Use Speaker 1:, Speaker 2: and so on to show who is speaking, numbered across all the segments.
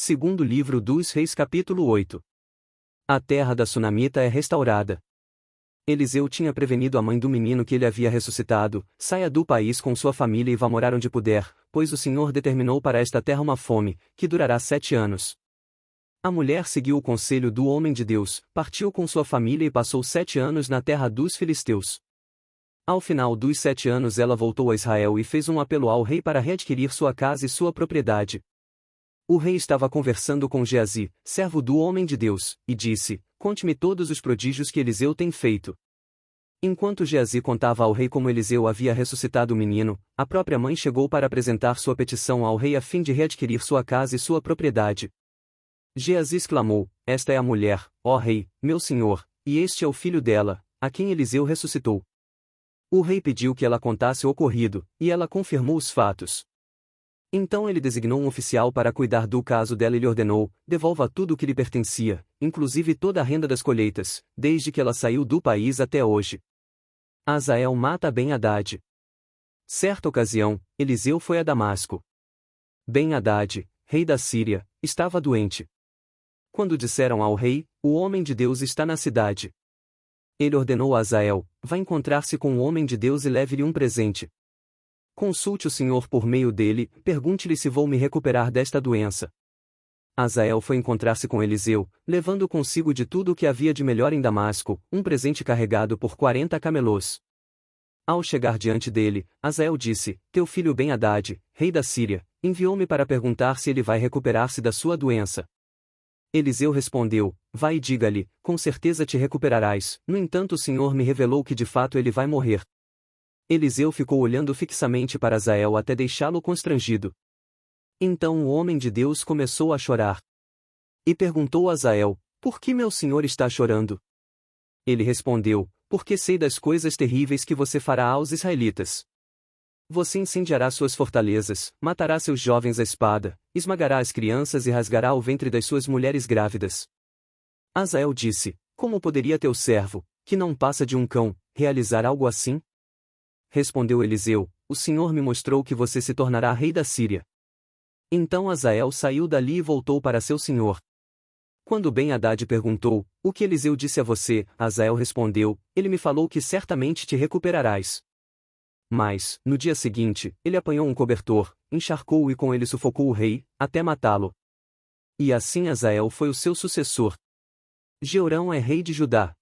Speaker 1: Segundo livro dos Reis capítulo 8. A terra da Sunamita é restaurada. Eliseu tinha prevenido a mãe do menino que ele havia ressuscitado: saia do país com sua família e vá morar onde puder, pois o Senhor determinou para esta terra uma fome, que durará 7 anos. A mulher seguiu o conselho do homem de Deus, partiu com sua família e passou 7 anos na terra dos filisteus. Ao final dos 7 anos ela voltou a Israel e fez um apelo ao rei para readquirir sua casa e sua propriedade. O rei estava conversando com Geazi, servo do homem de Deus, e disse: conte-me todos os prodígios que Eliseu tem feito. Enquanto Geazi contava ao rei como Eliseu havia ressuscitado o menino, a própria mãe chegou para apresentar sua petição ao rei a fim de readquirir sua casa e sua propriedade. Geazi exclamou: esta é a mulher, ó rei, meu senhor, e este é o filho dela, a quem Eliseu ressuscitou. O rei pediu que ela contasse o ocorrido, e ela confirmou os fatos. Então ele designou um oficial para cuidar do caso dela e lhe ordenou: devolva tudo o que lhe pertencia, inclusive toda a renda das colheitas, desde que ela saiu do país até hoje. Hazael mata Ben-Hadad. Certa ocasião, Eliseu foi a Damasco. Ben-Hadad, rei da Síria, estava doente. Quando disseram ao rei: o homem de Deus está na cidade. Ele ordenou a Hazael: vá encontrar-se com o homem de Deus e leve-lhe um presente. Consulte o Senhor por meio dele, pergunte-lhe se vou me recuperar desta doença. Hazael foi encontrar-se com Eliseu, levando consigo de tudo o que havia de melhor em Damasco, um presente carregado por 40 camelôs. Ao chegar diante dele, Hazael disse: teu filho Ben-Hadad, rei da Síria, enviou-me para perguntar se ele vai recuperar-se da sua doença. Eliseu respondeu: vai e diga-lhe, com certeza te recuperarás, no entanto o Senhor me revelou que de fato ele vai morrer. Eliseu ficou olhando fixamente para Hazael até deixá-lo constrangido. Então o homem de Deus começou a chorar. E perguntou a Hazael: por que meu senhor está chorando? Ele respondeu: porque sei das coisas terríveis que você fará aos israelitas. Você incendiará suas fortalezas, matará seus jovens à espada, esmagará as crianças e rasgará o ventre das suas mulheres grávidas. Hazael disse: como poderia teu servo, que não passa de um cão, realizar algo assim? Respondeu Eliseu: o Senhor me mostrou que você se tornará rei da Síria. Então Hazael saiu dali e voltou para seu senhor. Quando Ben-Hadad perguntou: o que Eliseu disse a você? Hazael respondeu: ele me falou que certamente te recuperarás. Mas, no dia seguinte, ele apanhou um cobertor, encharcou-o e com ele sufocou o rei, até matá-lo. E assim Hazael foi o seu sucessor. Jeorão é rei de Judá.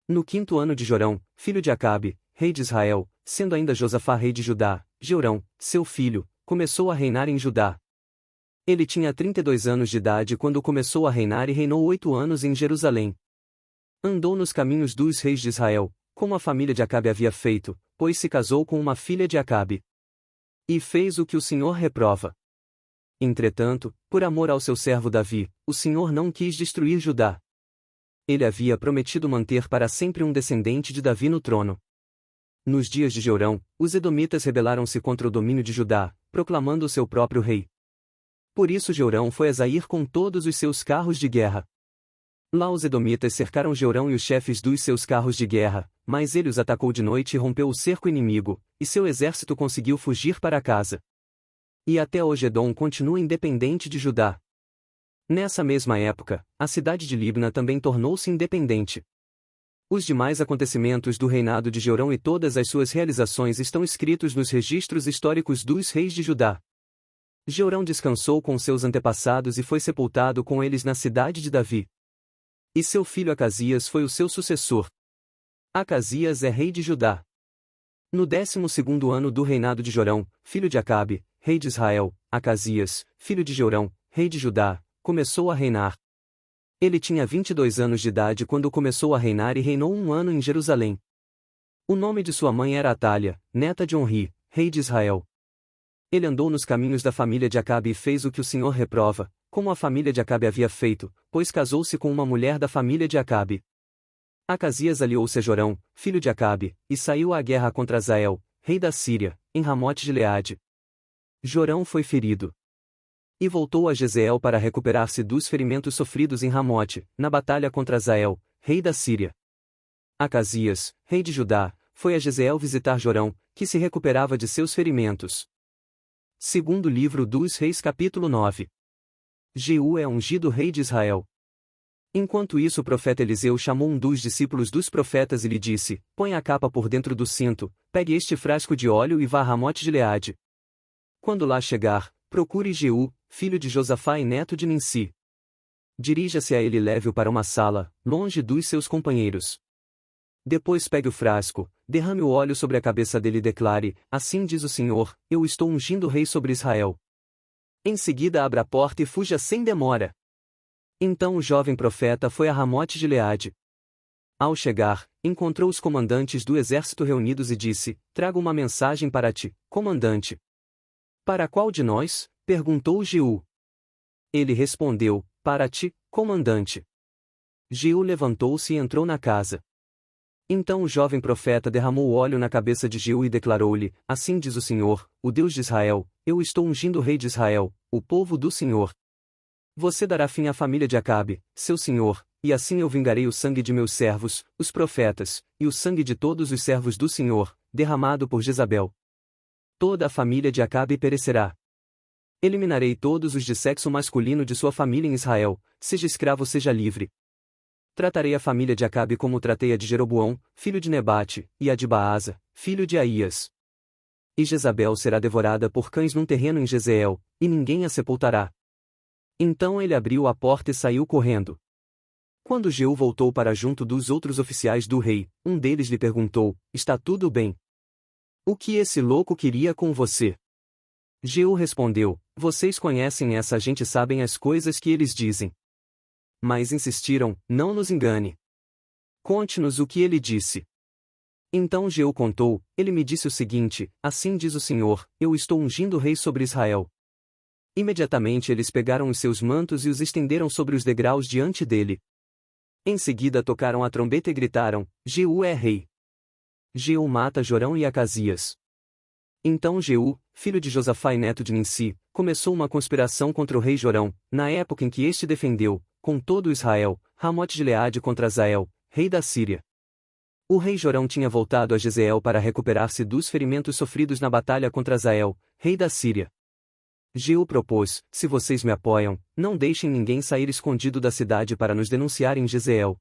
Speaker 1: No 5º ano de Jorão, filho de Acabe, rei de Israel, sendo ainda Josafá rei de Judá, Jeorão, seu filho, começou a reinar em Judá. Ele tinha 32 anos de idade quando começou a reinar e reinou 8 anos em Jerusalém. Andou nos caminhos dos reis de Israel, como a família de Acabe havia feito, pois se casou com uma filha de Acabe. E fez o que o Senhor reprova. Entretanto, por amor ao seu servo Davi, o Senhor não quis destruir Judá. Ele havia prometido manter para sempre um descendente de Davi no trono. Nos dias de Jeorão, os edomitas rebelaram-se contra o domínio de Judá, proclamando o seu próprio rei. Por isso Jeorão foi a Zair com todos os seus carros de guerra. Lá os edomitas cercaram Jeorão e os chefes dos seus carros de guerra, mas ele os atacou de noite e rompeu o cerco inimigo, e seu exército conseguiu fugir para casa. E até hoje Edom continua independente de Judá. Nessa mesma época, a cidade de Libna também tornou-se independente. Os demais acontecimentos do reinado de Jeorão e todas as suas realizações estão escritos nos registros históricos dos reis de Judá. Jeorão descansou com seus antepassados e foi sepultado com eles na cidade de Davi. E seu filho Acasias foi o seu sucessor. Acasias é rei de Judá. No 12º ano do reinado de Jorão, filho de Acabe, rei de Israel, Acasias, filho de Jeorão, rei de Judá, começou a reinar. Ele tinha 22 anos de idade quando começou a reinar e reinou 1 ano em Jerusalém. O nome de sua mãe era Atália, neta de Onri, rei de Israel. Ele andou nos caminhos da família de Acabe e fez o que o Senhor reprova, como a família de Acabe havia feito, pois casou-se com uma mulher da família de Acabe. Acasias aliou-se a Jorão, filho de Acabe, e saiu à guerra contra Hazael, rei da Síria, em Ramote-Gileade. Jorão foi ferido. E voltou a Jezeel para recuperar-se dos ferimentos sofridos em Ramote, na batalha contra Hazael, rei da Síria. Acasias, rei de Judá, foi a Jezeel visitar Jorão, que se recuperava de seus ferimentos. Segundo livro dos Reis capítulo 9. Jeú é ungido rei de Israel. Enquanto isso, o profeta Eliseu chamou um dos discípulos dos profetas e lhe disse: põe a capa por dentro do cinto, pegue este frasco de óleo e vá a Ramote-Gileade. Quando lá chegar, procure Jeú, filho de Josafá e neto de Ninsi. Dirija-se a ele e leve-o para uma sala, longe dos seus companheiros. Depois pegue o frasco, derrame o óleo sobre a cabeça dele e declare: assim diz o Senhor, eu estou ungindo o rei sobre Israel. Em seguida abra a porta e fuja sem demora. Então o jovem profeta foi a Ramote-Gileade. Ao chegar, encontrou os comandantes do exército reunidos e disse: trago uma mensagem para ti, comandante. Para qual de nós? Perguntou Jeú. Ele respondeu: para ti, comandante. Jeú levantou-se e entrou na casa. Então o jovem profeta derramou óleo na cabeça de Jeú e declarou-lhe: assim diz o Senhor, o Deus de Israel, eu estou ungindo o rei de Israel, o povo do Senhor. Você dará fim à família de Acabe, seu senhor, e assim eu vingarei o sangue de meus servos, os profetas, e o sangue de todos os servos do Senhor, derramado por Jezabel. Toda a família de Acabe perecerá. Eliminarei todos os de sexo masculino de sua família em Israel, seja escravo seja livre. Tratarei a família de Acabe como tratei a de Jeroboão, filho de Nebate, e a de Baasa, filho de Aías. E Jezabel será devorada por cães num terreno em Jezreel, e ninguém a sepultará. Então ele abriu a porta e saiu correndo. Quando Jeú voltou para junto dos outros oficiais do rei, um deles lhe perguntou: está tudo bem? O que esse louco queria com você? Jeú respondeu: vocês conhecem essa gente e sabem as coisas que eles dizem. Mas insistiram: não nos engane. Conte-nos o que ele disse. Então Jeú contou: ele me disse o seguinte: assim diz o Senhor, eu estou ungindo o rei sobre Israel. Imediatamente eles pegaram os seus mantos e os estenderam sobre os degraus diante dele. Em seguida tocaram a trombeta e gritaram: Jeú é rei. Jeú mata Jorão e Acazias. Então Jeú, filho de Josafá e neto de Ninsi, começou uma conspiração contra o rei Jorão, na época em que este defendeu, com todo Israel, Ramote-Gileade contra Azael, rei da Síria. O rei Jorão tinha voltado a Jezreel para recuperar-se dos ferimentos sofridos na batalha contra Azael, rei da Síria. Jeú propôs: se vocês me apoiam, não deixem ninguém sair escondido da cidade para nos denunciar em Jezreel.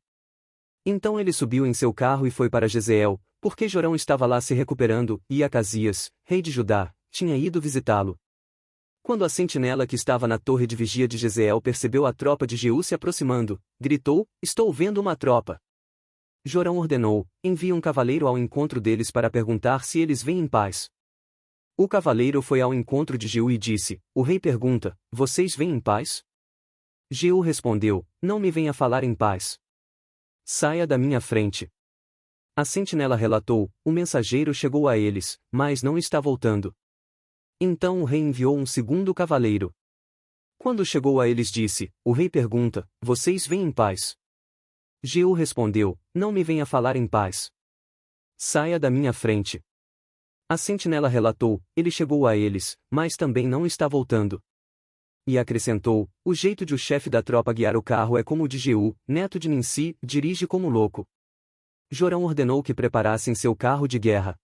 Speaker 1: Então ele subiu em seu carro e foi para Jezreel, porque Jorão estava lá se recuperando, e Acazias, rei de Judá, tinha ido visitá-lo. Quando a sentinela que estava na torre de vigia de Jezreel percebeu a tropa de Jeú se aproximando, gritou: estou vendo uma tropa. Jorão ordenou: envie um cavaleiro ao encontro deles para perguntar se eles vêm em paz. O cavaleiro foi ao encontro de Jeú e disse: o rei pergunta, vocês vêm em paz? Jeú respondeu: não me venha falar em paz. Saia da minha frente. A sentinela relatou: o mensageiro chegou a eles, mas não está voltando. Então o rei enviou um segundo cavaleiro. Quando chegou a eles disse: o rei pergunta, vocês vêm em paz? Jeú respondeu: não me venha falar em paz. Saia da minha frente. A sentinela relatou: ele chegou a eles, mas também não está voltando. E acrescentou: o jeito de o chefe da tropa guiar o carro é como o de Jeú, neto de Ninsi, dirige como louco. Jorão ordenou que preparassem seu carro de guerra.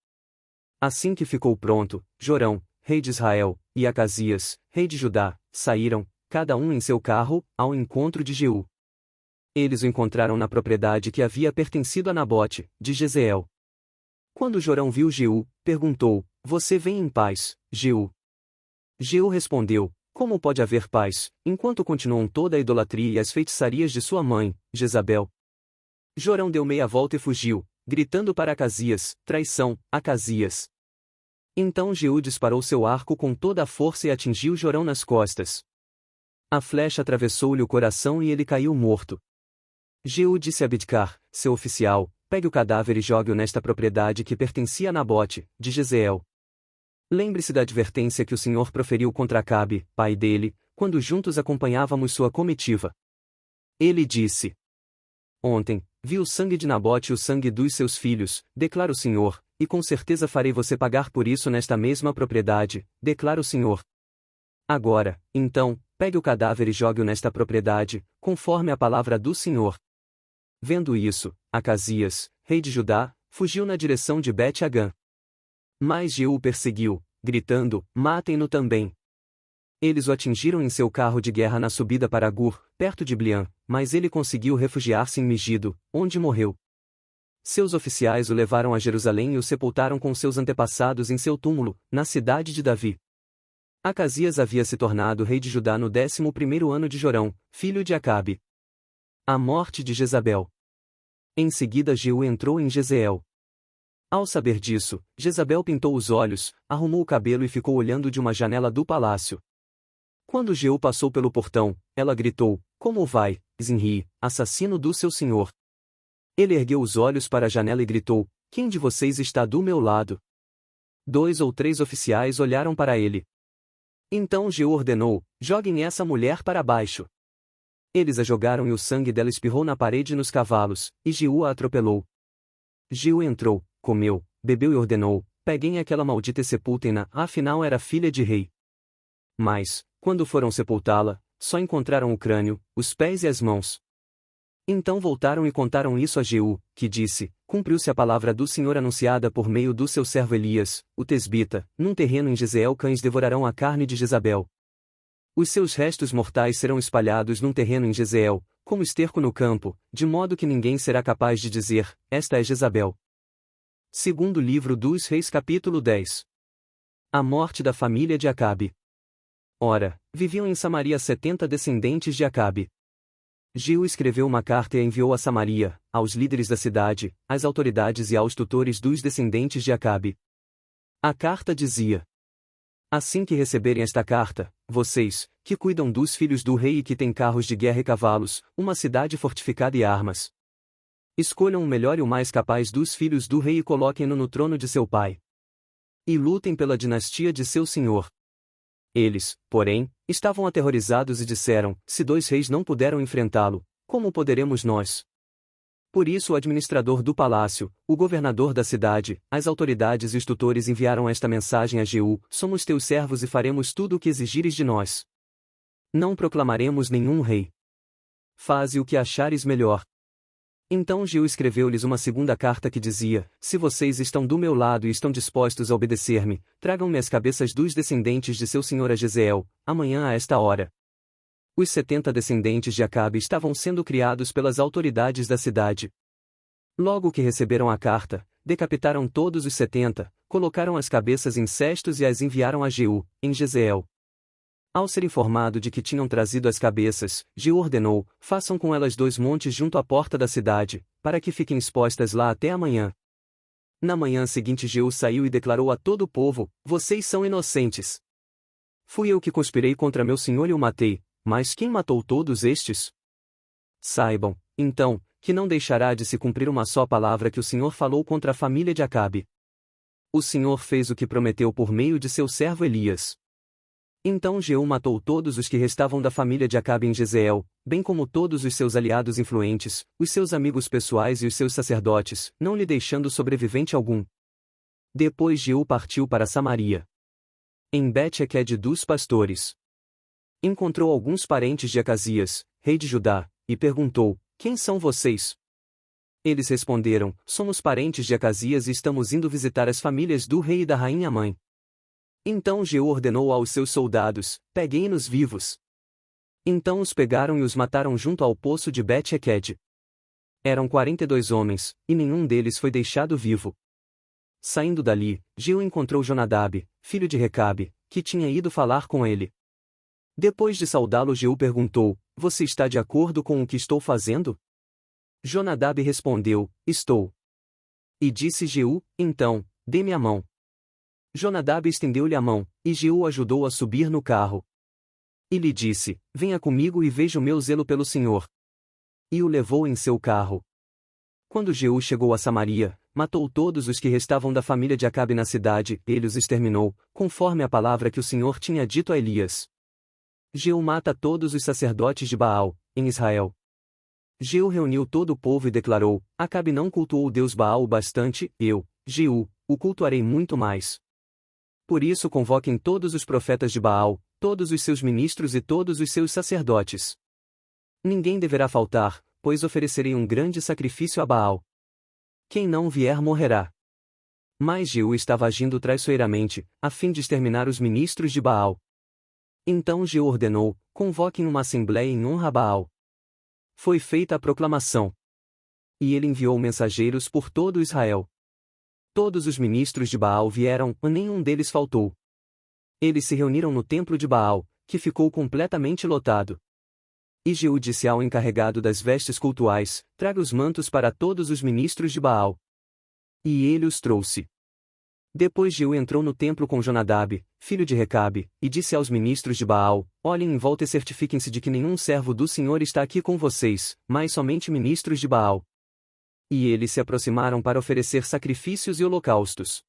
Speaker 1: Assim que ficou pronto, Jorão, rei de Israel, e Acazias, rei de Judá, saíram, cada um em seu carro, ao encontro de Jeú. Eles o encontraram na propriedade que havia pertencido a Nabote, de Jezreel. Quando Jorão viu Jeú, perguntou: você vem em paz, Jeú? Jeú respondeu: como pode haver paz, enquanto continuam toda a idolatria e as feitiçarias de sua mãe, Jezabel? Jorão deu meia volta e fugiu, gritando para Acazias: traição, Acazias! Então Jeú disparou seu arco com toda a força e atingiu Jorão nas costas. A flecha atravessou-lhe o coração e ele caiu morto. Jeú disse a Bidkar, seu oficial: pegue o cadáver e jogue-o nesta propriedade que pertencia a Nabote, de Jezreel. Lembre-se da advertência que o Senhor proferiu contra Acabe, pai dele, quando juntos acompanhávamos sua comitiva. Ele disse: ontem, vi o sangue de Nabote e o sangue dos seus filhos, declara o Senhor, e com certeza farei você pagar por isso nesta mesma propriedade, declara o Senhor. Agora, então, pegue o cadáver e jogue-o nesta propriedade, conforme a palavra do Senhor. Vendo isso, Acazias, rei de Judá, fugiu na direção de Bet-Agã. Mas Jeú o perseguiu, gritando: matem-no também. Eles o atingiram em seu carro de guerra na subida para Gur, perto de Blian, mas ele conseguiu refugiar-se em Megido, onde morreu. Seus oficiais o levaram a Jerusalém e o sepultaram com seus antepassados em seu túmulo, na cidade de Davi. Acasias havia se tornado rei de Judá no 11º ano de Jorão, filho de Acabe. A morte de Jezabel. Em seguida Jeú entrou em Jezreel. Ao saber disso, Jezabel pintou os olhos, arrumou o cabelo e ficou olhando de uma janela do palácio. Quando Jeú passou pelo portão, ela gritou: "Como vai, Zinri, assassino do seu senhor?" Ele ergueu os olhos para a janela e gritou: "Quem de vocês está do meu lado?" 2 ou 3 oficiais olharam para ele. Então Jeú ordenou: "Joguem essa mulher para baixo." Eles a jogaram e o sangue dela espirrou na parede e nos cavalos, e Jeú a atropelou. Jeú entrou, comeu, bebeu e ordenou: "Peguem aquela maldita e sepultem-na", afinal era filha de rei. Mas, quando foram sepultá-la, só encontraram o crânio, os pés e as mãos. Então voltaram e contaram isso a Jeú, que disse: "Cumpriu-se a palavra do Senhor anunciada por meio do seu servo Elias, o tesbita: num terreno em Jezreel cães devorarão a carne de Jezabel. Os seus restos mortais serão espalhados num terreno em Jezreel, como esterco no campo, de modo que ninguém será capaz de dizer: esta é Jezabel." Segundo livro dos Reis capítulo 10. A morte da família de Acabe. Ora, viviam em Samaria 70 descendentes de Acabe. Jeú escreveu uma carta e a enviou a Samaria, aos líderes da cidade, às autoridades e aos tutores dos descendentes de Acabe. A carta dizia: "Assim que receberem esta carta, vocês, que cuidam dos filhos do rei e que têm carros de guerra e cavalos, uma cidade fortificada e armas, escolham o melhor e o mais capaz dos filhos do rei e coloquem-no no trono de seu pai. E lutem pela dinastia de seu senhor." Eles, porém, estavam aterrorizados e disseram: "Se 2 reis não puderam enfrentá-lo, como poderemos nós?" Por isso o administrador do palácio, o governador da cidade, as autoridades e os tutores enviaram esta mensagem a Jeú: "Somos teus servos e faremos tudo o que exigires de nós. Não proclamaremos nenhum rei. Faze o que achares melhor." Então Jeú escreveu-lhes uma segunda carta que dizia: "Se vocês estão do meu lado e estão dispostos a obedecer-me, tragam-me as cabeças dos descendentes de seu senhor a Jezreel, amanhã a esta hora." Os 70 descendentes de Acabe estavam sendo criados pelas autoridades da cidade. Logo que receberam a carta, decapitaram todos os 70, colocaram as cabeças em cestos e as enviaram a Jeú, em Jezreel. Ao ser informado de que tinham trazido as cabeças, Jeú ordenou: "Façam com elas 2 montes junto à porta da cidade, para que fiquem expostas lá até amanhã." Na manhã seguinte Jeú saiu e declarou a todo o povo: "Vocês são inocentes. Fui eu que conspirei contra meu senhor e o matei, mas quem matou todos estes? Saibam, então, que não deixará de se cumprir uma só palavra que o Senhor falou contra a família de Acabe. O Senhor fez o que prometeu por meio de seu servo Elias." Então Jeú matou todos os que restavam da família de Acabe em Jezreel, bem como todos os seus aliados influentes, os seus amigos pessoais e os seus sacerdotes, não lhe deixando sobrevivente algum. Depois Jeú partiu para Samaria. Em Bet-Eked dos pastores, encontrou alguns parentes de Acasias, rei de Judá, e perguntou: "Quem são vocês?" Eles responderam: "Somos parentes de Acasias e estamos indo visitar as famílias do rei e da rainha mãe." Então Jeú ordenou aos seus soldados: "Peguem-nos vivos." Então os pegaram e os mataram junto ao poço de Bet-Eked. Eram 42 homens, e nenhum deles foi deixado vivo. Saindo dali, Jeú encontrou Jonadab, filho de Recabe, que tinha ido falar com ele. Depois de saudá-lo, Jeú perguntou: "Você está de acordo com o que estou fazendo?" Jonadab respondeu: "Estou." E disse Jeú: "Então, dê-me a mão." Jonadab estendeu-lhe a mão, e Jeú ajudou a subir no carro. E lhe disse: "Venha comigo e veja o meu zelo pelo Senhor." E o levou em seu carro. Quando Jeú chegou a Samaria, matou todos os que restavam da família de Acabe na cidade, ele os exterminou, conforme a palavra que o Senhor tinha dito a Elias. Jeú mata todos os sacerdotes de Baal, em Israel. Jeú reuniu todo o povo e declarou: "Acabe não cultuou o Deus Baal o bastante, eu, Jeú, o cultuarei muito mais. Por isso convoquem todos os profetas de Baal, todos os seus ministros e todos os seus sacerdotes. Ninguém deverá faltar, pois oferecerei um grande sacrifício a Baal. Quem não vier morrerá." Mas Jeú estava agindo traiçoeiramente, a fim de exterminar os ministros de Baal. Então Jeú ordenou: convoquem uma assembleia em honra a Baal. Foi feita a proclamação. E ele enviou mensageiros por todo Israel. Todos os ministros de Baal vieram, nenhum deles faltou. Eles se reuniram no templo de Baal, que ficou completamente lotado. E Jeú disse ao encarregado das vestes cultuais: traga os mantos para todos os ministros de Baal. E ele os trouxe. Depois Jeú entrou no templo com Jonadab, filho de Recabe, e disse aos ministros de Baal: olhem em volta e certifiquem-se de que nenhum servo do Senhor está aqui com vocês, mas somente ministros de Baal. E eles se aproximaram para oferecer sacrifícios e holocaustos.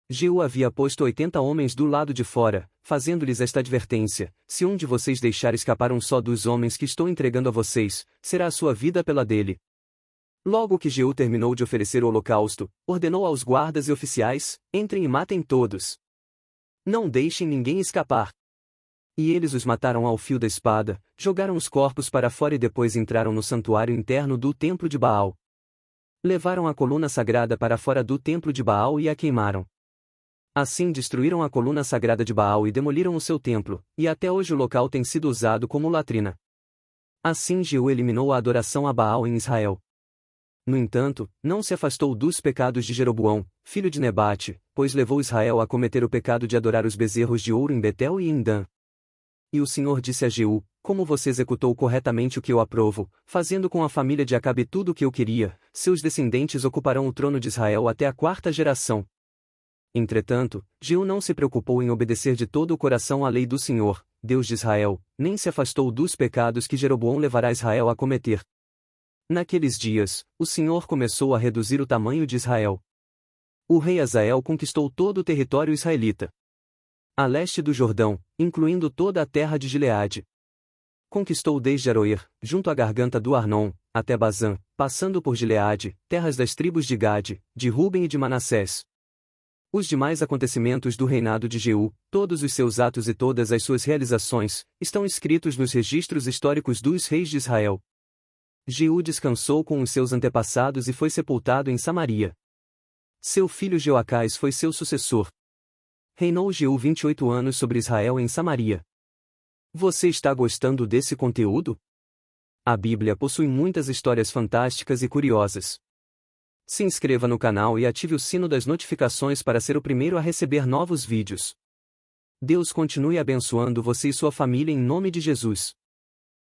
Speaker 1: Jeú havia posto 80 homens do lado de fora, fazendo-lhes esta advertência: se um de vocês deixar escapar um só dos homens que estou entregando a vocês, será a sua vida pela dele. Logo que Jeú terminou de oferecer o holocausto, ordenou aos guardas e oficiais: entrem e matem todos. Não deixem ninguém escapar. E eles os mataram ao fio da espada, jogaram os corpos para fora e depois entraram no santuário interno do templo de Baal. Levaram a coluna sagrada para fora do templo de Baal e a queimaram. Assim destruíram a coluna sagrada de Baal e demoliram o seu templo, e até hoje o local tem sido usado como latrina. Assim Jeú eliminou a adoração a Baal em Israel. No entanto, não se afastou dos pecados de Jeroboão, filho de Nebate, pois levou Israel a cometer o pecado de adorar os bezerros de ouro em Betel e em Dan. E o Senhor disse a Jeú: como você executou corretamente o que eu aprovo, fazendo com a família de Acabe tudo o que eu queria, seus descendentes ocuparão o trono de Israel até a 4ª geração. Entretanto, Jeú não se preocupou em obedecer de todo o coração à lei do Senhor, Deus de Israel, nem se afastou dos pecados que Jeroboão levará Israel a cometer. Naqueles dias, o Senhor começou a reduzir o tamanho de Israel. O rei Hazael conquistou todo o território israelita. A leste do Jordão, incluindo toda a terra de Gileade. Conquistou desde Aroer, junto à garganta do Arnon, até Bazã, passando por Gileade, terras das tribos de Gade, de Ruben e de Manassés. Os demais acontecimentos do reinado de Jeú, todos os seus atos e todas as suas realizações, estão escritos nos registros históricos dos reis de Israel. Jeú descansou com os seus antepassados e foi sepultado em Samaria. Seu filho Jeoacás foi seu sucessor. Reinou Jeú 28 anos sobre Israel em Samaria. Você está gostando desse conteúdo? A Bíblia possui muitas histórias fantásticas e curiosas. Se inscreva no canal e ative o sino das notificações para ser o primeiro a receber novos vídeos. Deus continue abençoando você e sua família em nome de Jesus.